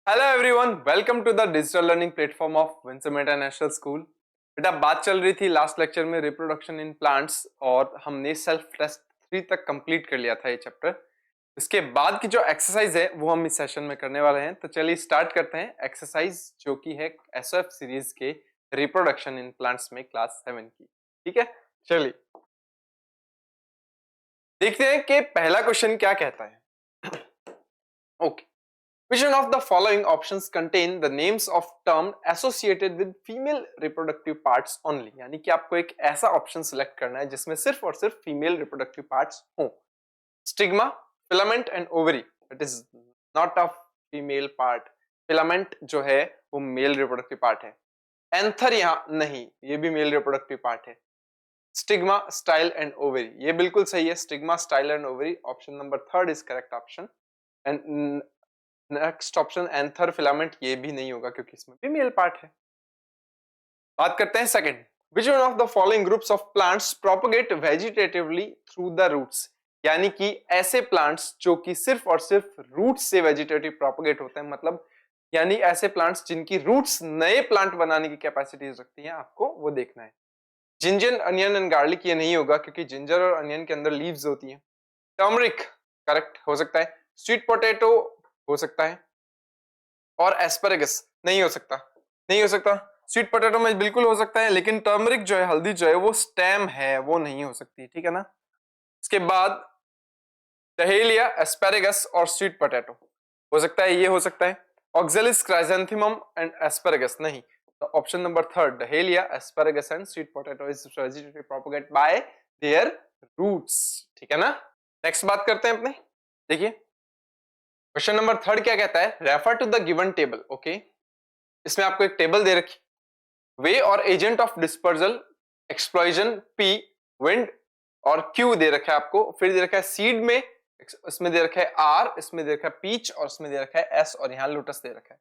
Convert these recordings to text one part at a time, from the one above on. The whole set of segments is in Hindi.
Hello everyone, welcome to the digital learning platform of Winsome International School. बेटा, बात चल रही थी लास्ट लेक्चर में रिप्रोडक्शन इन प्लांट्स और हमने सेल्फ टेस्ट 3 तक कंप्लीट कर लिया था ये चैप्टर। इसके बाद की जो एक्सरसाइज है वो हम इस सेशन में करने वाले हैं। तो चलिए स्टार्ट करते हैं एक्सरसाइज जो की है एसओएफ सीरीज के रिप्रोडक्शन इन प्लांट्स में क्लास 7 की। ठीक है, चलिए देखते हैं कि पहला क्वेश्चन क्या कहता है। Okay, which one of the following options contain the names of term associated with female reproductive parts only? यानी कि आपको एक ऐसा ऑप्शन सिलेक्ट करना है जिसमें सिर्फ और सिर्फ फीमेल रिप्रोडक्टिव पार्ट्स हों। Stigma, filament and ovary, it is not a female part. Filament जो है वो मेल रिप्रोडक्टिव पार्ट है। एंथर यहाँ नहीं, ये भी मेल रिप्रोडक्टिव पार्ट है। स्टिग्मा, स्टाइल एंड ओवरी, ये बिल्कुल सही है। Stigma, style and ovary, option number 3 is correct option. And next option anther, filament, ये भी नहीं होगा क्योंकि इसमें भी मेल पार्ट है। बात करते हैं second, which one of the following groups of plants propagate vegetatively through the roots? यानी कि ऐसे प्लांट्स जो कि सिर्फ और सिर्फ रूट्स से वेजिटेटिव प्रोपगेट होते हैं, मतलब यानी ऐसे प्लांट्स जिनकी रूट्स नए प्लांट बनाने की कैपेसिटी रखती है, आपको वो देखना है। जिंजर, अनियन एंड गार्लिक ये नहीं होगा क्योंकि जिंजर और अनियन के अंदर लीव्स होती हैं। टर्मरिक करेक्ट हो सकता है। स्वीट पोटैटो हो सकता है और एस्पैरेगस नहीं हो सकता, नहीं हो सकता। स्वीट पोटैटो में बिल्कुल हो सकता है, लेकिन टर्मरिक जो है, हल्दी जो है वो स्टेम है, वो नहीं हो सकती। ठीक है ना। इसके बाद डहेलिया, एस्पैरेगस और स्वीट पोटैटो हो सकता है, ये हो सकता है। ऑक्जेलिस, क्राइजेंथेमम एंड एस्पैरेगस नहीं। तो option number 3 dahlia, asparagus and sweet potato is vegetative propagate by their roots. ठीक है ना। नेक्स्ट बात करते हैं अपने, देखिए क्वेश्चन नंबर 3 क्या कहता है, refer to the given table. Okay, इसमें आपको एक टेबल दे रखी, वे और agent of dispersal, explosion, P, wind और क्यू दे रखा है आपको। फिर दे रखा है सीड में, इसमें दे रखा है आर, इसमें दे रखा है पीच और इसमें दे रखा है एस और यहाँ लोटस दे रखा है।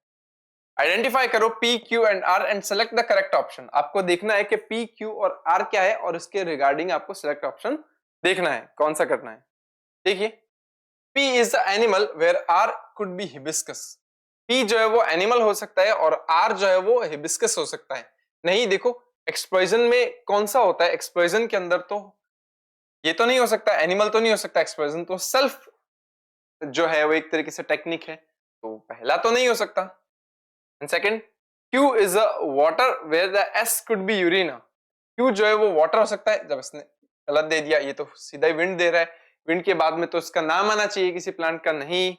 आइडेंटिफाई करो P, Q and R and select the correct option. आपको देखना है कि पी, क्यू और आर क्या है और इसके रिगार्डिंग आपको सिलेक्ट ऑप्शन देखना है, कौन सा करना है। देखिए, P is the animal where R could be hibiscus. P जो है वो एनिमल हो सकता है और R जो है वो हिबिस्कस हो सकता है। नहीं, देखो एक्सप्लोजन में कौन सा होता है, एक्सप्लोजन के अंदर तो ये तो नहीं हो सकता, एनिमल तो नहीं हो सकता। एक्सप्लोजन तो सेल्फ जो है वो एक तरीके से टेक्निक है, तो पहला तो नहीं हो सकता। And second, Q is a water where the S could be urina. Q जो है वो वाटर हो सकता है, जब इसने गलत दे दिया, ये तो सीधा ही विंड दे रहा है। विंड के बाद में तो इसका नाम आना चाहिए किसी प्लांट का, नहीं।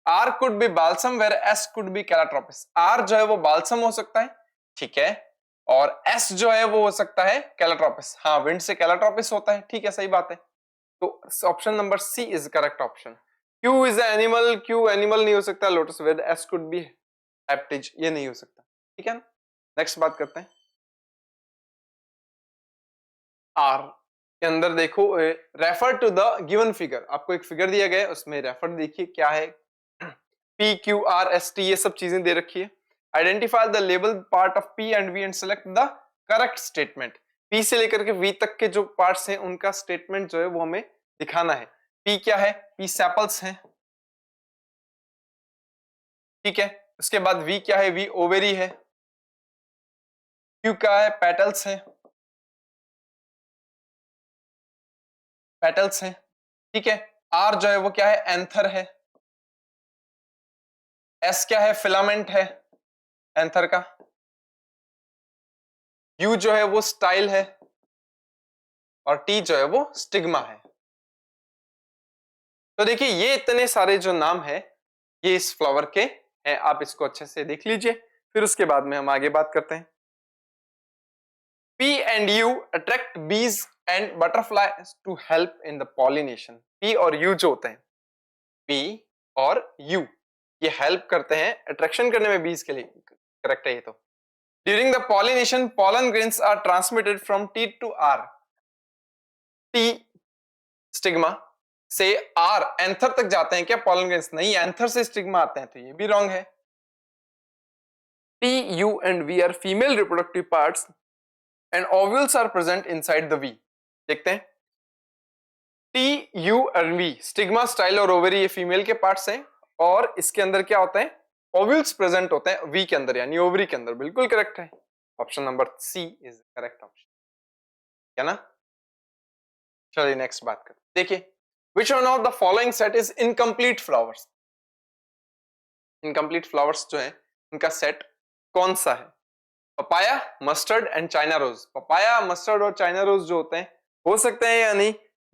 R could be balsam where S could be Calotropis. R जो है वो बाल्सम हो सकता है, ठीक है, और एस जो है वो हो सकता है कैलाट्रोपिस। हाँ, विंड से कैलाट्रोपिस होता है, ठीक है, सही बात है। तो option number C is correct option. Q is animal, Q animal नहीं हो सकता। Lotus where S could be हेप्टिज, ये नहीं हो सकता। ठीक है ना। नेक्स्ट बात करते हैं, आर के अंदर देखो, refer to the given figure. आपको एक फिगर दिया गया है, उसमें रेफर देखिए क्या है। P, Q, R, S, T ये सब चीजें दे रखी है। Identify the label part of P and V and select the correct statement. P से लेकर के वी तक के जो पार्ट्स हैं उनका स्टेटमेंट जो है वो हमें दिखाना है। पी क्या है, पी सेपल्स हैं, ठीक है। उसके बाद वी क्या है, वी ओवेरी है। क्यू क्या है, पेटल्स है, पेटल्स हैं, ठीक है। आर जो है वो क्या है, एंथर है। एस क्या है, फिलामेंट है एंथर का। यू जो है वो स्टाइल है और टी जो है वो स्टिग्मा है। तो देखिए, ये इतने सारे जो नाम है ये इस फ्लावर के हैं, आप इसको अच्छे से देख लीजिए, फिर उसके बाद में हम आगे बात करते हैं। P and U attract bees and butterflies to help in the pollination. P और U जो होते हैं, P और U ये हेल्प करते हैं अट्रैक्शन करने में बीज के लिए, करेक्ट है ये तो। During the pollination, pollen grains are transmitted from T to R. T stigma से R एंथर तक जाते हैं क्या pollen grains? नहीं, एंथर से स्टिग्मा आते हैं, तो ये भी रॉन्ग है। T, U and V are female reproductive parts and ovules are present inside the V. देखते हैं, T, U और V, स्टिग्मा, स्टाइल और ओवरी ये फीमेल के पार्ट्स हैं और इसके अंदर क्या होता है, ओव्यूल्स प्रेजेंट होते हैं वी के अंदर यानी ओवरी के अंदर। बिल्कुल करेक्ट है, option number C is correct option, है ना। चलिए नेक्स्ट बात करते हैं। देखिए, which one of the following set is incomplete flowers? Incomplete flowers जो है उनका सेट कौन सा है? Papaya, mustard and China rose. Papaya, mustard और चाइना रोज जो होते हैं हो सकते हैं या नहीं,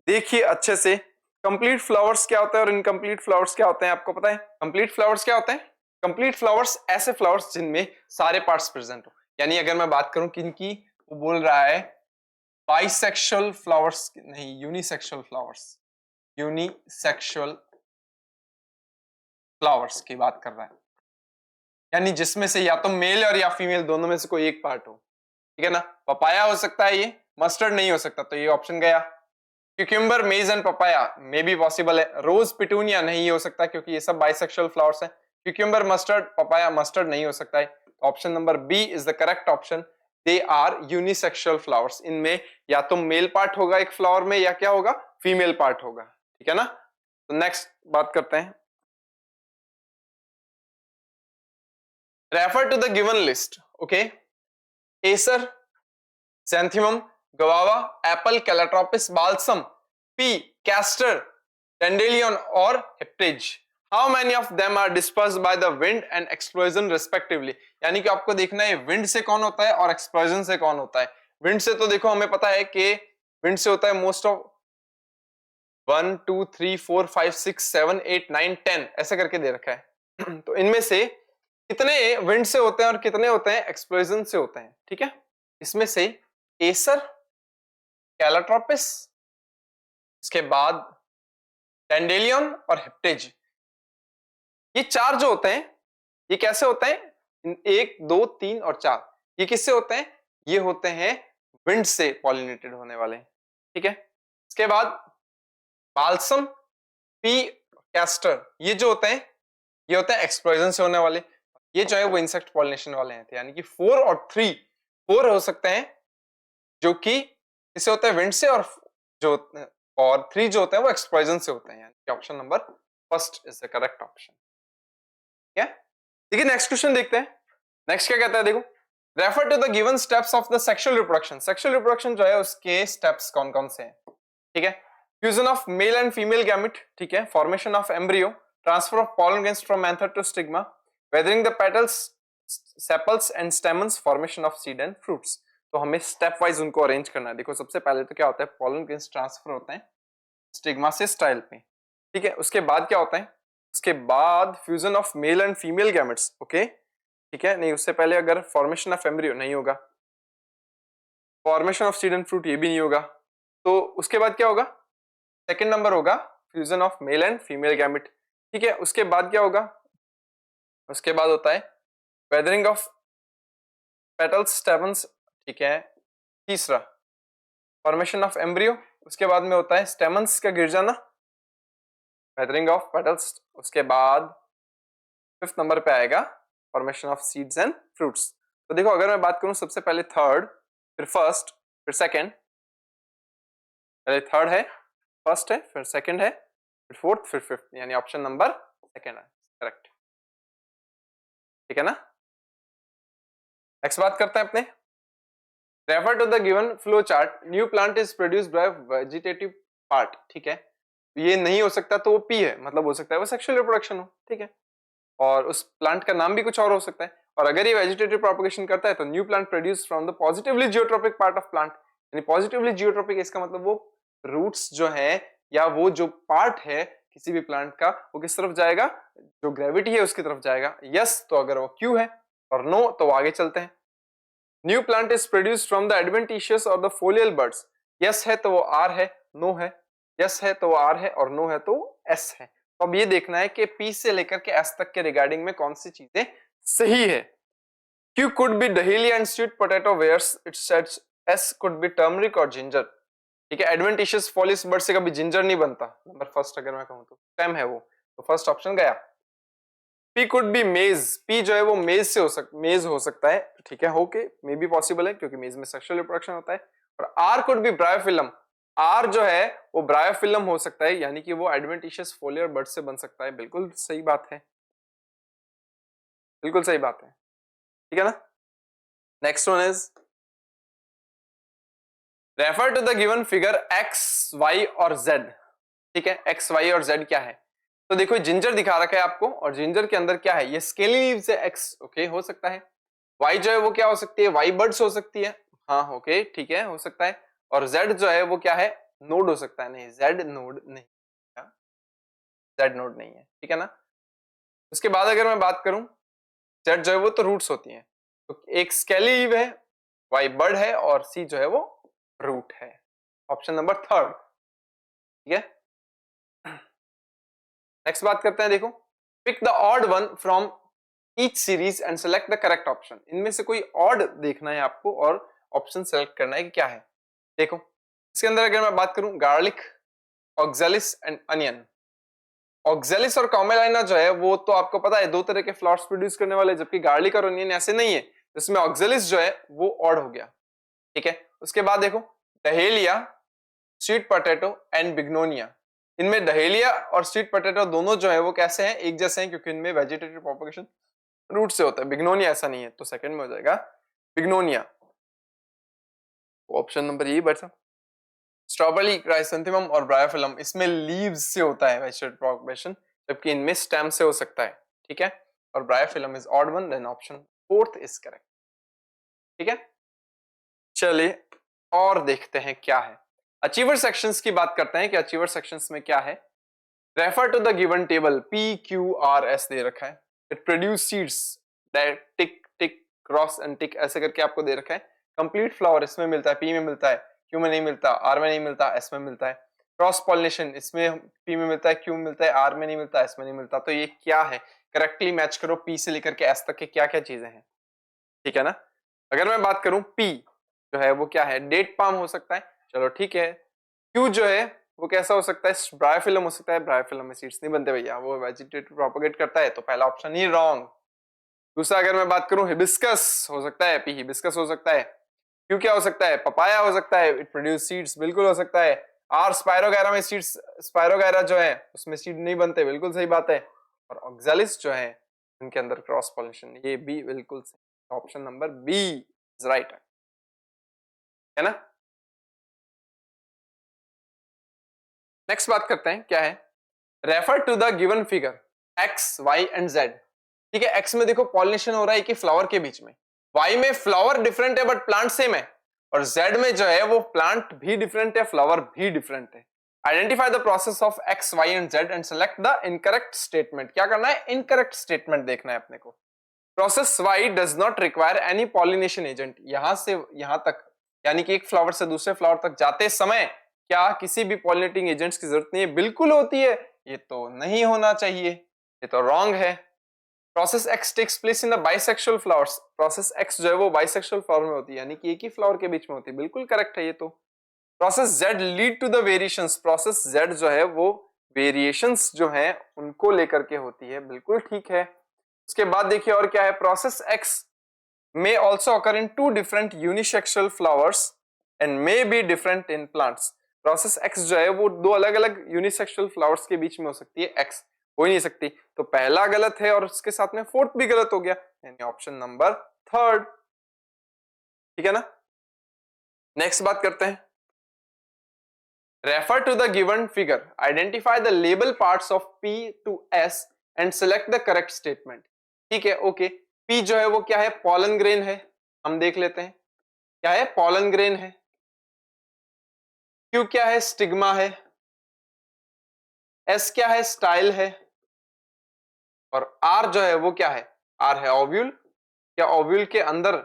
देखिए अच्छे से। कंप्लीट फ्लावर्स क्या होता है और इनकम्प्लीट फ्लावर्स क्या होते हैं आपको पता है? कंप्लीट फ्लावर्स क्या होते हैं? कंप्लीट फ्लावर्स ऐसे फ्लावर्स जिनमें सारे पार्ट्स प्रेजेंट हो। यानी अगर मैं बात करूं किनकी, वो बोल रहा है बाइसेक्सुअल फ्लावर्स नहीं, यूनिसेक्सुअल फ्लावर्स, यूनिसेक्सुअल फ्लावर्स की बात कर रहा है, यानी जिसमें से या तो मेल और या फीमेल दोनों में से कोई एक पार्ट हो, ठीक है ना। पपाया हो सकता है ये, मस्टर्ड नहीं हो सकता, तो ये ऑप्शन गया। Cucumber, maize and papaya may be possible है। रोज, पिटूनिया नहीं हो सकता क्योंकि ये सब बाइसेक्सुअल फ्लावर्स हैं। क्यूक्यूम्बर, मस्टर्ड, पपाया, मस्टर्ड नहीं हो सकता है। Option number B is the correct option. They are unisexual flowers. इनमें या तो मेल पार्ट होगा एक फ्लावर में या क्या होगा, फीमेल पार्ट होगा, ठीक है ना। तो नेक्स्ट बात करते हैं। Refer to the given list, okay. Acer, xanthemum, guava, apple, calotropis, balsam, pea, castor, dandelion or heptage. How many of them are dispersed by the wind and explosion respectively? यानी कि आपको देखना है विंड से कौन होता है और एक्सप्लोजन से कौन होता है। विंड से तो देखो हमें पता है कि विंड से होता है मोस्ट ऑफ 1 2 3 4 5 6 7 8 9 10 ऐसे करके दे रखा है। तो इनमें से कितने विंड से होते हैं और कितने होते हैं एक्सप्लोजन से होते हैं, ठीक है। इसमें से एसर, कैलोट्रोपिस, इसके बाद डैंडेलियन और हेप्टेज, ये चार जो होते हैं ये कैसे होते हैं? 1 2 3 और 4 ये किससे होते हैं? ये होते हैं विंड से पॉलिनेटेड होने वाले, ठीक है। इसके बाद बाल्सम, पी, कैस्टर, ये जो होते हैं ये होते हैं एक्सप्लोजन से होने वाले। ये जो है वो इंसेक्ट पॉलिनेशन वाले हैं, यानी कि 4 और 3, 4 हो सकते हैं जो कि इससे होता है विंड से, और 3 जो होते हैं वो एक्सप्लोजन से होते हैं, यानी option number first is the correct option, ठीक है। देखिए नेक्स्ट क्वेश्चन देखते हैं। नेक्स्ट क्या कहता है, देखो, refer to the given steps of the sexual reproduction. Sexual reproduction जो है उसके स्टेप्स कौन कौन से हैं, ठीक है। Fusion of male and female gamete, ठीक है। Formation of embryo, transfer of pollen grains from anther to stigma, weathering the petals, sepals and stamens, formation of seed and fruits। तो हमें स्टेप वाइज उनको अरेंज करना है। देखो सबसे पहले तो क्या होता है, pollen grains ट्रांसफर होते हैं स्टिग्मा से स्टाइल पे, ठीक है। उसके बाद क्या होता है, उसके बाद fusion of male and female gametes, okay, ठीक है। नहीं, उससे पहले अगर फॉर्मेशन ऑफ एम्ब्रियो नहीं होगा, formation of seed and fruit ये भी नहीं होगा, तो उसके बाद क्या होगा, सेकंड नंबर होगा fusion of male and female gamete, ठीक है। उसके बाद क्या होगा, उसके बाद होता है वेदरिंग ऑफ पेटल्स स्टेमन्स, ठीक है। तीसरा फॉर्मेशन ऑफ एम्ब्रियो, उसके बाद में होता है स्टेमन्स का गिर जाना, वेदरिंग ऑफ पेटल्स। उसके बाद फिफ्थ नंबर पे आएगा formation of seeds and fruits. तो देखो अगर मैं बात करूं सबसे पहले थर्ड, फिर फर्स्ट, फिर सेकंड, पहले थर्ड है, फर्स्ट है, फिर सेकंड है, फिर फोर्थ, फिर फिफ्थ, यानी ऑप्शन नंबर सेकंड है करेक्ट, ठीक है ना। नेक्स्ट बात करते हैं अपने, refer to the given flow chart, new plant is produced by vegetative part, ठीक है। ये नहीं हो सकता तो वो पी है, मतलब हो सकता है वो सेक्सुअल रिप्रोडक्शन हो, ठीक है। और उस प्लांट का नाम भी कुछ और हो सकता है। और अगर ये वेजिटेटिव प्रोपगेशन करता है तो new plant produce from the positively geotropic part of plant, यानी पॉजिटिवली जियोट्रोपिक इसका मतलब वो रूट्स जो है या वो जो पार्ट है किसी भी प्लांट का वो किस तरफ जाएगा, जो ग्रेविटी है उसकी तरफ जाएगा। यस तो अगर वो क्यू है, और नो तो वो आगे चलते हैं। New plant is produced from the adventitious और द फोलियल बर्ड्स, यस है तो वो आर है, नो है, यस है तो वो आर है और नो है तो एस है। तो अब ये देखना है कि पी से लेकर के एस तक के रिगार्डिंग में कौन सी चीजें सही है। Q could be dahlia and sweet potato where's it sets, S could be turmeric और जिंजर, ठीक है। एडवेंटिशियस फॉलियस बर्ड से कभी जिंजर नहीं बनता, नंबर फर्स्ट अगर मैं कहूं तो स्टेम है वो, तो फर्स्ट ऑप्शन गया। पी कुड बी मेज, पी जो है वो मेज हो सकता है, ठीक है, होके मे बी पॉसिबल है क्योंकि मेज में सेक्सुअल रिप्रोडक्शन होता है। और R could be bryophyllum, R जो है वो ब्रायोफिलम हो सकता है, यानी कि वो एडवेंटिशियस फोलियर बर्ड से बन सकता है, बिल्कुल सही बात है। बिल्कुल सही बात है, ठीक है ना। Next one is refer to the given figure X Y और जेड। ठीक है, एक्स वाई और जेड क्या है, तो देखो जिंजर दिखा रखा है आपको, और जिंजर के अंदर क्या है, ये स्केली लीव्स है एक्स, ओके हो सकता है। वाई जो है वो क्या हो सकती है, वाई बर्ड्स हो सकती है, हाँ ओके ठीक है हो सकता है। और जेड जो है वो क्या है, नोड हो सकता है, नहीं जेड नोड नहीं, जेड नोड नहीं है, ठीक है ना। उसके बाद अगर मैं बात करूं, जेड जो है वो तो रूट्स होती हैं, तो एक स्केली लीव है, वाई बर्ड है, और सी जो है वो रूट है। ऑप्शन नंबर थर्ड, ठीक है। नेक्स्ट बात करते हैं, देखो pick the odd one from each series and select the correct option. इनमें से कोई ऑड देखना है आपको और ऑप्शन सेलेक्ट करना है कि क्या है। देखो इसके अंदर अगर मैं बात करूं, garlic, oxalis and onion. Oxalis और कॉमेलाइना जो है वो तो आपको पता है दो तरह के फ्लावर्स प्रोड्यूस करने वाले, जबकि गार्लिक और अनियन ऐसे नहीं है, इसमें ऑक्जेलिस जो है वो ऑड हो गया, ठीक है। उसके बाद देखो डहेलिया, स्वीट पोटैटो एंड बिग्नोनिया। इनमें डहेलिया और स्वीट पोटैटो दोनों जो है वो कैसे हैं, एक जैसे हैं, क्योंकि इनमें वेजिटेटिव प्रोपगेशन रूट से होता है। बिग्नोनिया ऐसा नहीं है, तो सेकंड में हो जाएगा बिग्नोनिया, ऑप्शन नंबर ये बचा। स्ट्रॉबेरी, क्राइसेंथेमम और ब्रायोफिलम, इसमें लीव्स से होता है वेजिटेटिव प्रोपगेशन, जबकि इनमें स्टेम से हो सकता है, ठीक है। और bryophyllum is odd one, then option fourth is correct, ठीक है। चलिए और देखते हैं क्या है। अचीवर सेक्शंस की बात करते हैं कि अचीवर सेक्शंस में क्या है। Refer to the given table, P Q R S दे रखा है, it produce seeds that tick tick cross and tick ऐसे करके आपको दे रखा है। कंप्लीट फ्लावर इसमें मिलता है, पी में मिलता है, क्यू में नहीं मिलता, आर में नहीं मिलता, एस में मिलता है। क्रॉस पॉलिनेशन इसमें पी में मिलता है, क्यू में मिलता है, आर में नहीं मिलता, एस में नहीं मिलता। तो ये क्या है, करेक्टली मैच करो पी से लेकर के एस तक के क्या क्या चीजें हैं, ठीक है ना। अगर मैं बात करूं पी जो है वो क्या है, डेट पाम हो सकता है, चलो ठीक है। क्यू जो है वो कैसा हो सकता है, ब्रायोफिलम हो सकता है, ब्रायोफिलम में सीड्स नहीं बनते भैया, वो वेजिटेटिव प्रोपेगेट करता है, तो पहला ऑप्शन ही रॉन्ग। दूसरा अगर मैं बात करूं हिबिस्कस हो सकता है, पी हिबिस्कस हो सकता है। क्यू क्या हो सकता है, पपाया हो सकता है, इट प्रोड्यूस सीड्स, बिल्कुल हो सकता है। आर स्पायरोगैरा में सीड्स, स्पायरोगैरा जो है उसमें सीड नहीं बनते, बिल्कुल सही बात है। और ऑक्जेलिस जो है उनके अंदर क्रॉस पॉलिनेशन, ये बी बिल्कुल सही, option number B is right, है ना। नेक्स्ट बात करते हैं क्या है, refer to the given figure X Y and Z. ठीक है, एक्स में देखो पॉलिनेशन हो रहा है कि फ्लावर के बीच में, वाई में फ्लावर डिफरेंट है बट प्लांट सेम है, और जेड में जो है वो प्लांट भी डिफरेंट है, फ्लावर भी डिफरेंट है। Identify the process of X Y and Z and select the incorrect statement. क्या करना है, इनकरेक्ट स्टेटमेंट देखना है अपने को। Process Y does not require any pollination agent, यहां से यहां तक, यानी कि एक फ्लावर से दूसरे फ्लावर तक जाते समय क्या किसी भी पॉलिनेटिंग एजेंट्स की जरूरत नहीं है, बिल्कुल होती है, ये तो नहीं होना चाहिए, ये तो रॉन्ग है। Process X takes place in the bisexual flowers, process X जो है वो बाइसेक्सुअल फ्लावर में होती है, यानी कि एक ही फ्लावर के बीच में होती है, बिल्कुल करेक्ट है ये तो। Process Z lead to the variations, process Z जो है वो वेरिएशंस जो है उनको लेकर के होती है, बिल्कुल ठीक है। उसके बाद देखिए और क्या है, process x may also occur in two different unisexual flowers and may be different in plants. Process X जो है वो दो अलग अलग यूनिसेक्सुअल फ्लावर्स के बीच में हो सकती है, एक्स हो ही नहीं सकती, तो पहला गलत है और उसके साथ में फोर्थ भी गलत हो गया, यानी ऑप्शन नंबर थर्ड, ठीक है ना। नेक्स्ट बात करते हैं, refer to the given figure, identify the label parts of P to S and select the correct statement. ठीक है ओके, पी जो है वो क्या है, पॉलन ग्रेन है, हम देख लेते हैं क्या है, पॉलन ग्रेन है। क्यू क्या है, स्टिग्मा है। एस क्या है, स्टाइल है। और आर जो है वो क्या है, आर है ओव्यूल, क्या ओव्यूल के अंदर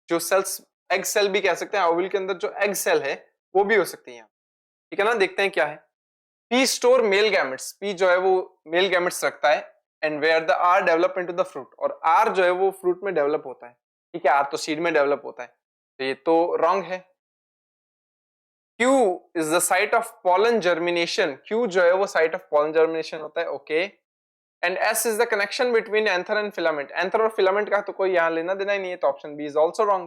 जो सेल्स, एग सेल भी कह सकते हैं, ओव्यूल के अंदर जो एग सेल है वो भी हो सकती है, ठीक है ना। देखते हैं क्या है, P store male gametes, P जो है वो मेल गैमेट्स रखता है, and where the R develop into the fruit, और आर जो है वो फ्रूट में डेवलप होता है, ठीक है, आर तो सीड में डेवलप होता है, तो ये तो रॉन्ग है। Q is the site of pollen germination, Q जो है वो site of pollen germination होता है, okay. And S is the connection between anther and filament, anther और filament का तो कोई यहाँ लेना देना ही नहीं है, तो option B is also wrong.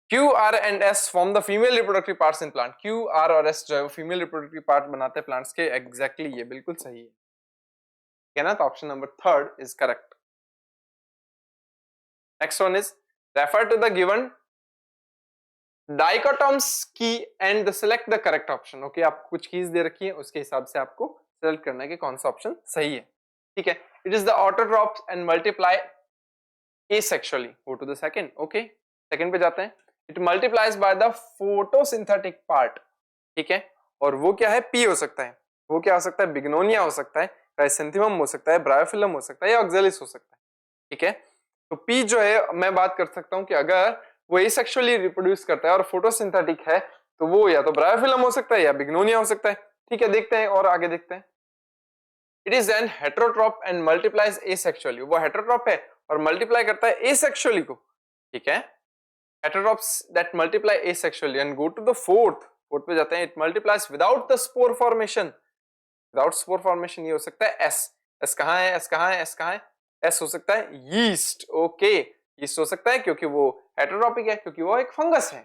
Q, R and S form the female reproductive parts in plant, Q, R और S जो है वो female reproductive part बनाते हैं plants के, exactly ये बिल्कुल सही है, ठीक है ना, तो option number third is correct. Next one is refer to the given dichotomous key and select the correct option. Okay, आपको कुछ कीज दे रखी है, उसके हिसाब से आपको सेलेक्ट करना है कि कौन सा ऑप्शन सही है। ठीक है, it is the autotrophs and multiply asexually. Go to the second. Okay, second पे जाते हैं। It multiplies by the photosynthetic part. ठीक है, और वो क्या है? P हो सकता है। वो क्या हो सकता है? बिग्नोनिया हो सकता है, क्राइसेंथेमम हो सकता है, ब्रायोफिलम हो सकता है या ऑक्जेलिस हो सकता है। ठीक है, तो P जो है मैं बात कर सकता हूँ कि अगर वो एसेक्सुअली रिप्रोड्यूस करता है और फोटोसिंथेटिक है तो वो या तो ब्रायोफिलम हो सकता है या बिग्नोनिया हो सकता है। ठीक है, देखते हैं और आगे देखते हैं। It is an heterotroph and multiplies asexually. वो हेटेरोट्रॉप है और मल्टीप्लाई करता है एसेक्सुअली को। ठीक है, heterotrophs that multiply asexually and go to the fourth पे जाते हैं। it multiplies without the spore formation। without spore formation ये हो सकता है s कहाँ है? s कहाँ है? s कहाँ है? s हो सकता है yeast। ओके, yeast हो सकता है क्योंकि वो हेटेरोट्रॉपिक है, क्योंकि वो एक फंगस है।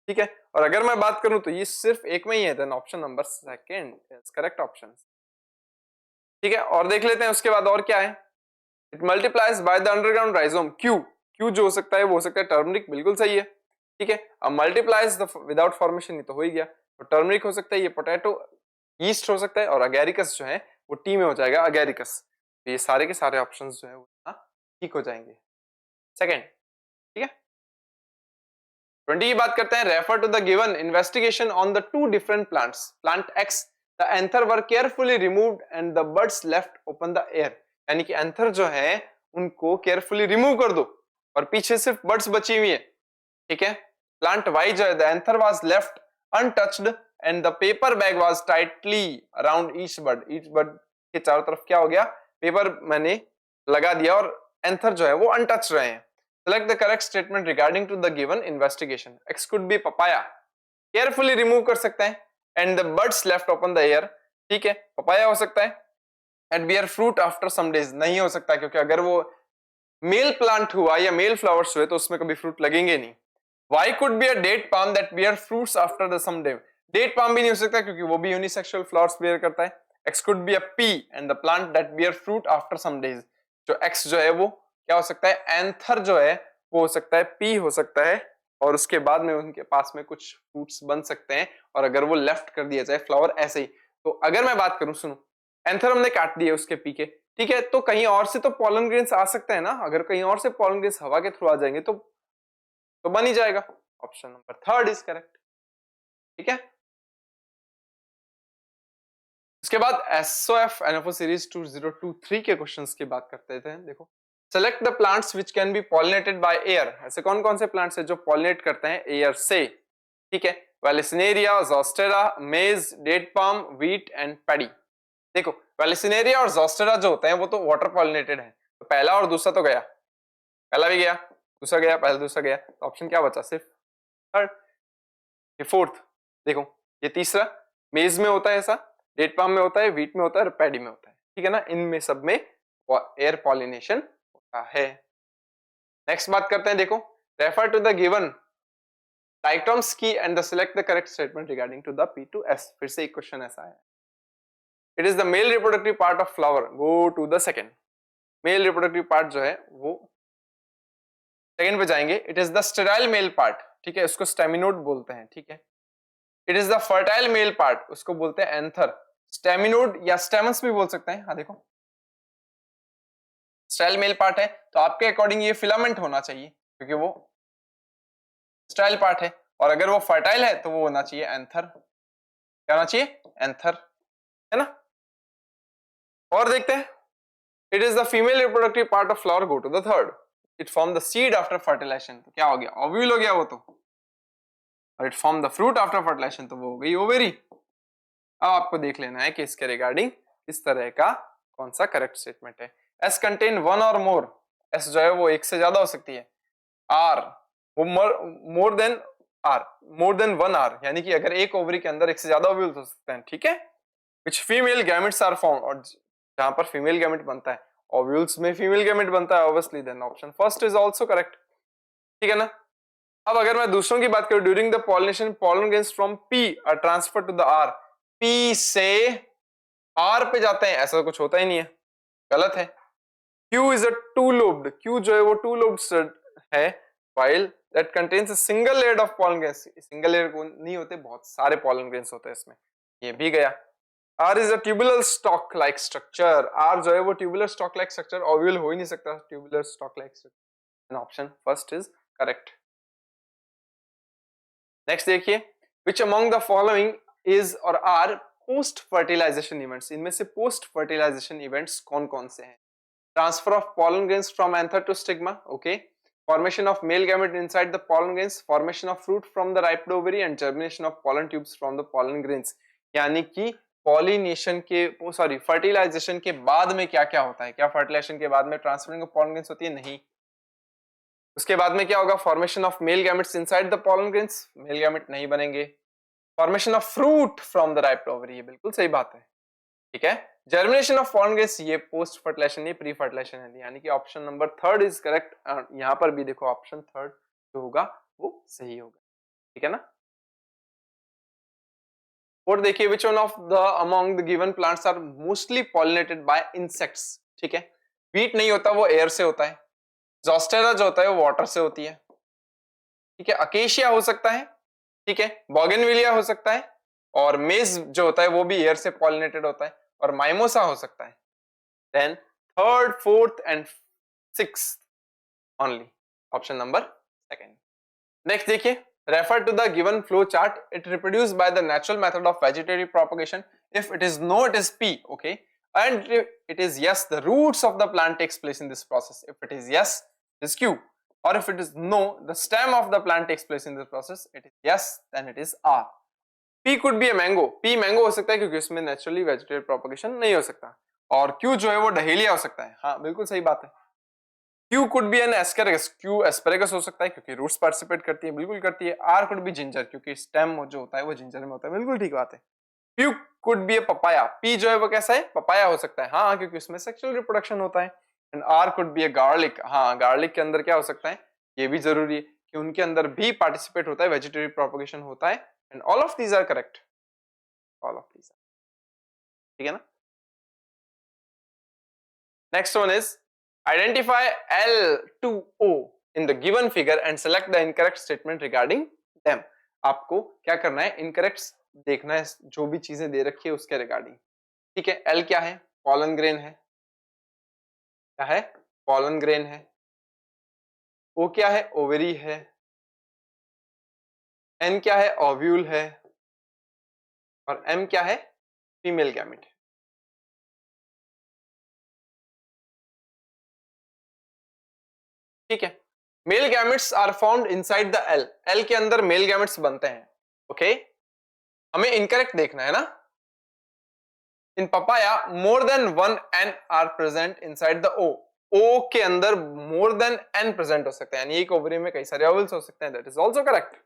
ठीक है, और अगर मैं बात करूं तो yeast सिर्फ एक में ही है, then option number second is correct option. ठीक है, और देख लेते हैं उसके बाद और क्या है। It multiplies by the underground rhizome Q. Q जो हो सकता है वो हो सकता है टर्मरिक, बिल्कुल सही है। ठीक है, अब मल्टीप्लाइज द विदाउट फॉर्मेशन, ये तो हो ही गया। तो टर्मरिक हो सकता है, ये पोटैटो, ईस्ट हो सकता है, और अगेरिकस जो है वो टी में हो जाएगा, अगेरिकस। तो ये सारे के सारे ऑप्शंस जो है वो ठीक हो जाएंगे। सेकंड, ठीक है। 20 की बात करते हैं। Refer to the given investigation on the two different plants. Plant X, the anther were carefully removed and the buds left open the air. यानी कि एंथर जो है उनको केयरफुली रिमूव कर दो और पीछे सिर्फ बड्स बची हुई है। ठीक है, प्लांट वाई जो है, the anther was left untouched and the paper bag was tightly around each bud. Each bud के चारों तरफ क्या हो गया? पेपर मैंने लगा दिया और एंथर जो है वो अनटच रहे हैं। Select the correct statement regarding to the given investigation. X could be papaya. Carefully remove कर सकते हैं and the buds left open the air. ठीक है, papaya हो सकता है and bear fruit after some days। नहीं हो सकता क्योंकि अगर वो मेल प्लांट हुआ या मेल फ्लावर्स हुए तो उसमें कभी फ्रूट लगेंगे नहीं। Why could be a date palm that bear fruits after the some day? Date palm भी नहीं हो सकता क्योंकि वो भी यूनिसेक्सुअल फ्लावर्स बेयर करता है। X could be a pea and the plant that bear fruit after some days। जो X जो है वो क्या हो सकता है? एंथर जो है वो हो सकता है पी हो सकता है, और उसके बाद में उनके पास में कुछ फ्रूट्स बन सकते हैं, और अगर वो लेफ्ट कर दिया जाए फ्लावर ऐसे ही। तो अगर मैं बात करूं, सुनो, एंथर हमने काट दिए उसके पी के, ठीक है, तो कहीं और से तो पॉलन ग्रेन्स आ सकते हैं ना। अगर कहीं और से पॉलन ग्रेन्स हवा के थ्रू आ जाएंगे तो बन ही जाएगा। Option number third is correct. ठीक है, उसके बाद SOF NFO सीरीज 2023 के क्वेश्चंस की बात करते थे। देखो, select the plants which can be pollinated by air. ऐसे कौन कौन से प्लांट्स है जो पॉलिनेट करते हैं एयर से? ठीक है, vallisneria, zostera, maize, date palm, wheat and paddy. देखो, वेलिसिनेरिया और जोस्टेरा जो होते हैं वो तो वाटर पॉलिनेटेड है, तो पहला और दूसरा तो गया, पहला भी गया, दूसरा गया, पहला दूसरा गया, तो ऑप्शन क्या बचा? सिर्फ थर्ड। ये फोर्थ, देखो ये तीसरा, मेज में होता है ऐसा, डेट पाम में होता है, व्हीट में होता है और पैडी में होता है। ठीक है ना, इनमें सब में एयर पॉलिनेशन होता है। नेक्स्ट बात करते हैं। देखो, refer to the given diatoms की and the select the correct statement regarding to the P2S। फिर से एक क्वेश्चन ऐसा है। It is the male reproductive part of flower. Go to the second. Male reproductive part जो है वो सेकंड पे जाएंगे। It is the sterile male part. ठीक है, उसको स्टेमिनोड बोलते हैं। ठीक है, it is the fertile male part, उसको बोलते हैं एंथर। स्टेमिनोड या स्टेमन्स भी बोल सकते हैं। हाँ देखो, स्टेराइल मेल पार्ट है तो आपके अकॉर्डिंग ये फिलामेंट होना चाहिए क्योंकि वो स्टेराइल पार्ट है, और अगर वो फर्टाइल है तो वो होना चाहिए एंथर। क्या होना चाहिए? एंथर, है ना। और देखते हैं। It is the female reproductive part of flower. Go to the third. It form the seed after fertilization. तो क्या हो गया? ओव्यूल हो गया वो तो। और it form the fruit after fertilization, तो वो हो गई ओवेरी। अब आपको देख लेना है कि इसके रिगार्डिंग इस तरह का कौन सा करेक्ट स्टेटमेंट है। एस कंटेन वन और मोर। एस जो है वो एक से ज्यादा हो सकती है। आर वो मोर देन वन आर, यानी कि अगर एक ओवरी के अंदर एक से ज्यादा ओव्यूल्स हो सकते हैं। ठीक है, विच फीमेल गैमेट्स आर फाउंड, और जहां पर फीमेल गैमेट बनता है, ओव्यूल्स में फीमेल गैमेट बनता है obviously, then option first is also correct. ठीक है ना। अब अगर मैं दूसरों की बात करूं, during the pollination pollen grains from P R transfer to the R. P से आर पे जाते हैं, ऐसा कुछ होता ही नहीं है, गलत है। Q is a two lobed. Q जो है वो टू लोब्ड है while that contains a single layer of pollen grains. Single layer नहीं होते, बहुत सारे pollen grains होते हैं इसमें, ये भी गया. R is a tubular stalk like structure. R जो है वो tubular stalk like structure, ovule हो ही नहीं सकता tubular stalk like structure. And option first is correct. Next देखिए, which among the following is or are post fertilization events? इनमें से post fertilization events कौन कौन से हैं? Transfer of pollen grains from anther to stigma, okay. Formation of male gamete inside the pollen grains, formation of fruit from the ripe ovary and germination of pollen tubes from the pollen grains. यानी कि पॉलिनेशन के सॉरी फर्टिलाइजेशन के बाद में क्या क्या होता है? क्या फर्टिलाइजेशन के बाद में ट्रांसफरिंग ऑफ पॉलन ग्रेन्स होती है? नहीं. उसके बाद में क्या होगा? Formation of male gametes inside the pollen grains, male gamete नहीं बनेंगे. Formation of fruit from the ripe ovary, ये बिल्कुल सही बात है, ठीक है. जर्मिनेशन ऑफ पॉलन ग्रेन्स, ये पोस्ट फर्टिलाइजेशन नहीं, प्री फर्टिलाइजेशन है, यानी कि option number third is correct. यहां पर भी देखो ऑप्शन थर्ड जो होगा वो सही होगा, ठीक है ना. और देखिए which one of the among the given plants are mostly pollinated by insects, ठीक है. वीट नहीं होता, वो एयर से होता है. जोस्टेरा जो होता है वो वाटर से होती है, ठीक है. अकेशिया हो सकता है, ठीक है. बोगेनविलिया हो सकता है, और मेज जो होता है वो भी एयर से पॉलिनेटेड होता है, और माइमोसा हो सकता है. Then third, fourth and sixth only option number second. Next देखिए, refer to the given flow chart. It reproduced by the natural method of vegetative propagation. If it is no, it is P, okay. And if it is yes, the roots of the plant takes place in this process. If it is yes, it is Q. Or if it is no, the stem of the plant takes place in this process. It is yes, then it is R. P could be a mango. P mango हो सकता है क्योंकि उसमें naturally vegetative propagation नहीं हो सकता. और Q जो है वो डहेलिया हो सकता है. हाँ बिल्कुल सही बात है. Q could be an asparagus. Q asparagus हो सकता है क्योंकि रूट्स पार्टिसिपेट करती है, बिल्कुल करती है. R could be ginger क्योंकि स्टेम जो होता है वो जिंजर में होता है, बिल्कुल ठीक बात है. P could be a papaya. P जो है वो कैसा है? पपाया हो सकता है, हाँ क्योंकि उसमें सेक्सुअल रिप्रोडक्शन होता है. And R could be a garlic. हाँ गार्लिक के अंदर क्या हो सकता है? ये भी जरूरी है कि उनके अंदर भी पार्टिसिपेट होता है, वेजिटेटिव प्रोपगेशन होता है. And all of these are correct, all of these, ठीक है ना. Next one is identify L2O in the given figure and select the incorrect statement regarding them. आपको क्या करना है? इनकरेक्ट देखना है जो भी चीजें दे रखी है उसके रिगार्डिंग, ठीक है. L क्या है? पॉलन ग्रेन है. क्या है? पॉलन ग्रेन है. O क्या है? ओवेरी है. N क्या है? ओव्यूल है. और M क्या है? फीमेल गैमेट है. ठीक है. Male gametes are found inside the L. L के अंदर मेल गैमेट्स बनते हैं, ओके. हमें इनकरेक्ट देखना है ना. In papaya more than one N are present inside the O. O के अंदर मोर देन एन प्रेजेंट हो सकते हैं, यानी एक ओवरी में कई सारे ओवल्स हो सकते हैं. That is also correct.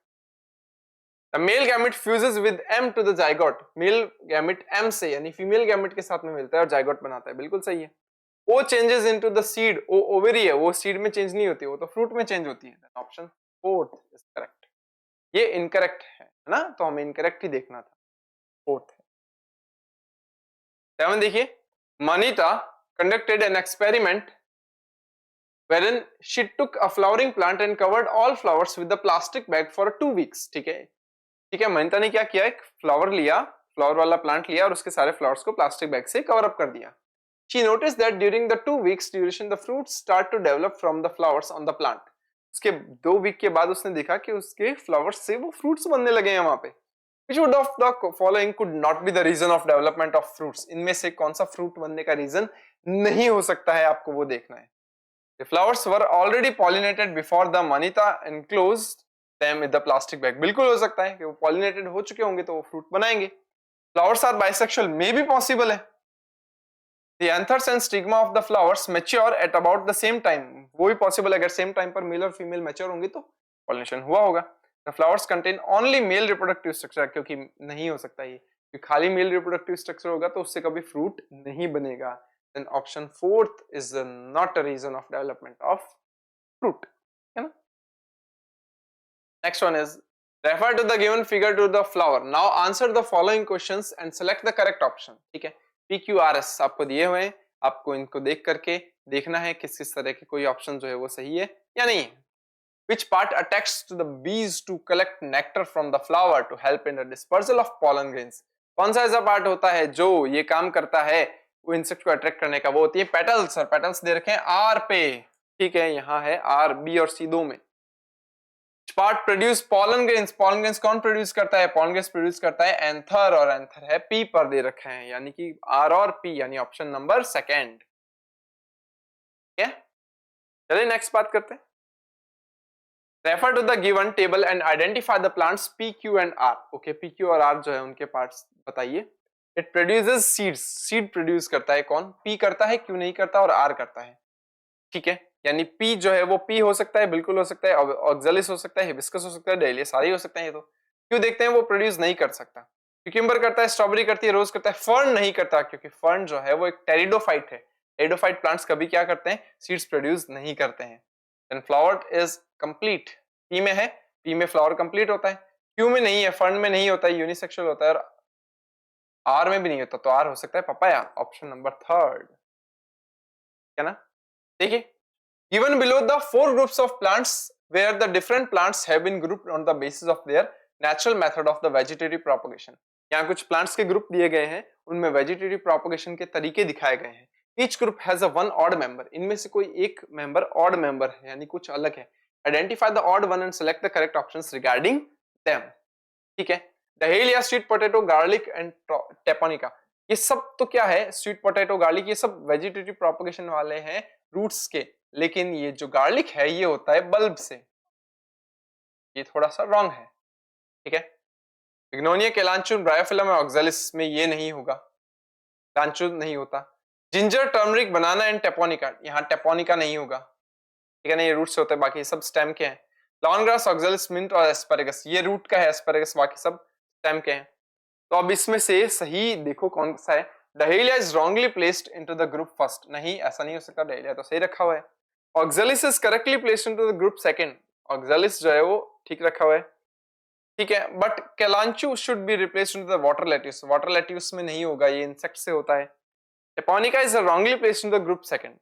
The male gamete fuses with M to the zygote. Male gamete M से यानी फीमेल गैमेट के साथ में मिलता है और जाइगोट बनाता है, बिल्कुल सही है. O changes into the seed. O ovary है, वो सीड में चेंज नहीं होती, वो तो फ्रूट में चेंज होती है. Option fourth is correct. ये इनकरेक्ट है ना, तो हमें इनकरेक्ट ही देखना था. फोर्थ है. सेवन देखिए, Manita conducted an experiment wherein she took a flowering plant and covered all flowers with the plastic bag for 2 weeks. ठीक है, ठीक है. मनीता ने क्या किया? एक फ्लावर लिया, फ्लावर वाला प्लांट लिया और उसके सारे फ्लावर्स को प्लास्टिक बैग से कवर अप कर दिया. She noticed that during the 2 weeks duration the fruits start to develop from the flowers on the plant. उसके 2 वीक के बाद उसने देखा कि उसके फ्लावर्स से वो फ्रूट्स बनने लगे हैं वहां पे. Which would of the following could not be the reason of development of fruits? इनमें से कौन सा फ्रूट बनने का रीजन नहीं हो सकता है, आपको वो देखना है. The flowers were already pollinated before the manita enclosed them with the plastic bag. बिल्कुल हो सकता है कि वो पॉलिनेटेड हो चुके होंगे तो वो फ्रूट बनाएंगे. Flowers are bisexual, may भी पॉसिबल है. The anthers and stigma of the flowers mature at about the same time. वो भी पॉसिबल है, अगर सेम टाइम पर मेल और फीमेल मैच्योर होंगे तो पॉलिनेशन हुआ होगा. The flowers contain only male reproductive structure. क्योंकि नहीं हो सकता ये, क्योंकि खाली मेल रिप्रोडक्टिव स्ट्रक्चर होगा तो उससे कभी फ्रूट नहीं बनेगा. Then option fourth is not a reason of development of fruit, है ना. Next one is refer to the given figure to the flower. Now answer the following questions and select the correct option. ठीक है. PQRS आपको दिए हुए हैं, आपको इनको देख करके देखना है किस किस तरह के कोई ऑप्शन जो है वो सही है या नहीं है. Which part attached to the bees to collect nectar from the flower to help in the dispersal of pollen grains? कौन सा ऐसा पार्ट होता है जो ये काम करता है वो इंसेक्ट को अट्रैक्ट करने का? वो होती है पेटल्स, और पेटल्स दे रखे हैं आर पे, ठीक है, यहाँ है आर, बी और सी दो में। Part produce pollen grains, pollen grains कौन प्रोड्यूस करता है? पॉलन ग्रेन्स प्रोड्यूस करता है एंथर, और एंथर है पी पर दे रखे हैं, यानी कि आर और पी, यानी ऑप्शन नंबर सेकेंड। ठीक है, चलिए नेक्स्ट बात करते हैं। Refer to the given table and identify the plants P, Q and R. Okay, P, Q और आर जो है उनके पार्ट्स बताइए। It produces seeds, seed produce करता है कौन? पी करता है, क्यू नहीं करता, और आर करता है। ठीक है, यानी पी जो है वो पी हो सकता है, बिल्कुल हो सकता है, ऑक्जेलिस हो सकता है, हिबिस्कस हो सकता है, डेलिया, सारे हो सकते हैं ये तो। क्यों देखते हैं वो प्रोड्यूस नहीं कर सकता? क्यूकम्बर करता है, स्ट्रॉबेरी करती है, रोज करता है, फर्न नहीं करता, क्योंकि फर्न जो है वो एक टेरिडोफाइट है। टेरिडोफाइट प्लांट्स कभी क्या करते हैं? सीड्स प्रोड्यूस नहीं करते हैं। Then flower is complete, P में है, पी में फ्लावर कंप्लीट होता है, क्यू में नहीं है, फर्न में नहीं होता है, यूनिसेक्सुअल होता है, और आर में भी नहीं होता, तो आर हो सकता है पपाया, ऑप्शन नंबर थर्ड, है ना? देखिए, given below the four groups of plants where the different plants have been grouped on the basis of their natural method of the vegetative propagation। यहाँ कुछ plants के ग्रुप दिए गए हैं, उनमें vegetative propagation के तरीके दिखाए गए हैं। Each group has a one odd member, इनमें से कोई एक मेंबर odd member है, यानी कुछ अलग है। Identify the odd one and select the correct options regarding them। ठीक है, dahlia, sweet potato, garlic and टेपोनिका, ये सब तो क्या है? स्वीट पोटैटो, गार्लिक, ये सब वेजिटेटिव प्रोपगेशन वाले हैं रूट्स के, लेकिन ये जो गार्लिक है ये होता है बल्ब से, ये थोड़ा सा रॉन्ग है। ठीक है, बिग्नोनिया, केलांचुन, ब्रायोफिलम और ऑक्जेलिस में ये नहीं होगा, लांचुन नहीं होता। जिंजर, टर्मरिक, बनाना एंड टेपोनिका, यहाँ टेपोनिका नहीं होगा, ठीक है ना, ये रूट से होता है, बाकी सब स्टेम के हैं। लॉन ग्रास, ऑक्जेलिस, मिंट और एस्पैरेगस, ये रूट का है एस्पैरेगस, बाकी सब स्टेम के हैं। तो अब इसमें से सही देखो कौन सा है। Dahlia is wrongly placed into the group first, नहीं ऐसा नहीं हो सकता, डहेलिया तो सही रखा हुआ है। Oxalis is correctly placed into the group second, oxalis जो है वो ठीक रखा हुआ है, ठीक है। But kalanchoe should be replaced into the water lettuce, water lettuce में नहीं होगा, ये इंसेक्ट से होता है। टेपोनिका is wrongly placed in the group second,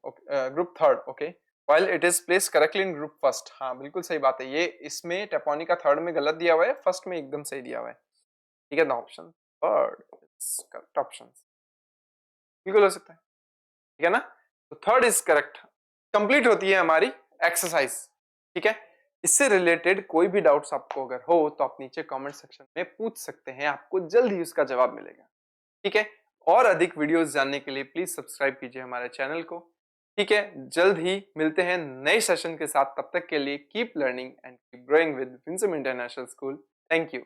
group third, okay, while it is placed correctly in group first. हाँ बिल्कुल सही बात है, ये इसमें टेपोनिका थर्ड में गलत दिया हुआ है, फर्स्ट में एकदम सही दिया हुआ है। ठीक है, the option third is correct option, बिल्कुल हो सकता है, ठीक है ना। तो थर्ड इज करेक्ट। कंप्लीट होती है हमारी एक्सरसाइज, ठीक है। इससे रिलेटेड कोई भी डाउट्स आपको अगर हो तो आप नीचे कमेंट सेक्शन में पूछ सकते हैं, आपको जल्द ही उसका जवाब मिलेगा, ठीक है। और अधिक वीडियोस जानने के लिए प्लीज सब्सक्राइब कीजिए हमारे चैनल को, ठीक है। जल्द ही मिलते हैं नए सेशन के साथ, तब तक के लिए keep learning and keep growing with Winsome International school. Thank you.